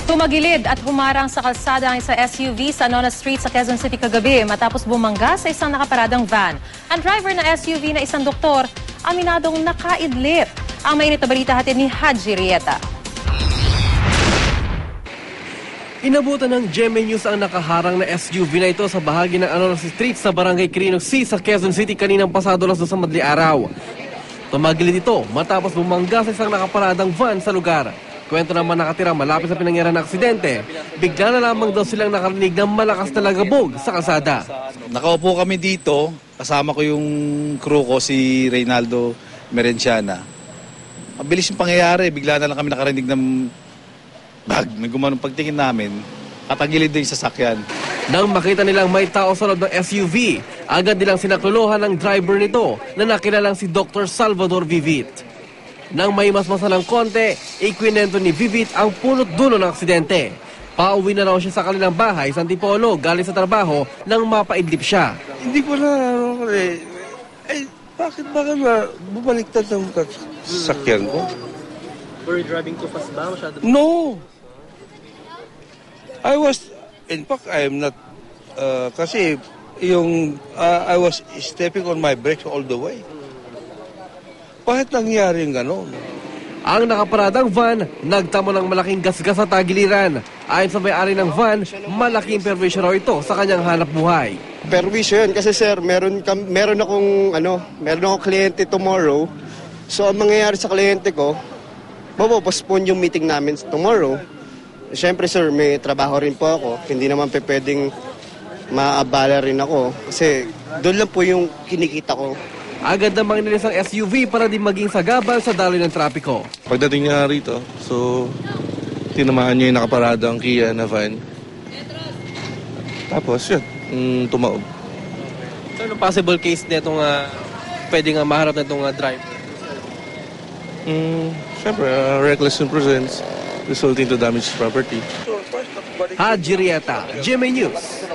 Tumagilid at humarang sa kalsada ang isa SUV sa Nona Street sa Quezon City kagabi matapos bumangga sa isang nakaparadang van. Ang driver na SUV na isang doktor, aminadong nakaidlip. Ang mainit na balita hatid ni Haji Rieta. Inabutan ng GMA News ang nakaharang na SUV na ito sa bahagi ng Nona Street sa Barangay Quirino C sa Quezon City kaninang pasado alas 2 sa madaling araw. Tumagilid ito matapos bumangga sa isang nakaparadang van sa lugar. Kwento naman nakatira malapit sa pinangyarihan ng aksidente, bigla na lamang daw silang nakarinig ng malakas na lagabog sa kalsada. Nakaupo kami dito, kasama ko yung crew ko, si Reynaldo Merenciana. Mabilis yung pangyayari, bigla na lang kami nakarinig ng bag. May gumanong pagtingin namin, katagilid din yung sasakyan. Nang makita nilang may tao sa loob ng SUV, agad nilang sinaklolohan ng driver nito na nakilalang si Dr. Salvador Vivit. Nang may masmasa ng konti, ikwinento ni Vivit ang punot dulo ng aksidente. Pauwi na raw siya sa kanilang bahay sa Antipolo galing sa trabaho nang mapaidlip siya. Hindi ko na bakit bumaliktad ang sasakyan ko? Were you driving too fast ba? No! In fact, I am not, kasi I was stepping on my brakes all the way. Bakit nangyari yung gano'n? Ang nakaparadang van, nagtamo ng malaking gasgas sa tagiliran. Ayon sa may-ari ng van, malaking perwisyo raw ito sa kanyang hanap buhay. Perwisyo yun kasi sir, meron akong kliyente tomorrow. So ang mangyayari sa kliyente ko, postpone yung meeting namin tomorrow. Siyempre sir, may trabaho rin po ako. Hindi naman pwedeng maabala rin ako. Kasi doon lang po yung kinikita ko. Agad namang inilis ang SUV para di maging sagabal sa daloy ng trapiko. Pagdating niya rito, so tinamaan niya yung nakaparadang Kia na van. Tapos yun, tumaob. So anong possible case na itong pwede nga maharap na itong driver? Siyempre, reckless imprudence resulting to damage property. Haji Rieta, GMA News.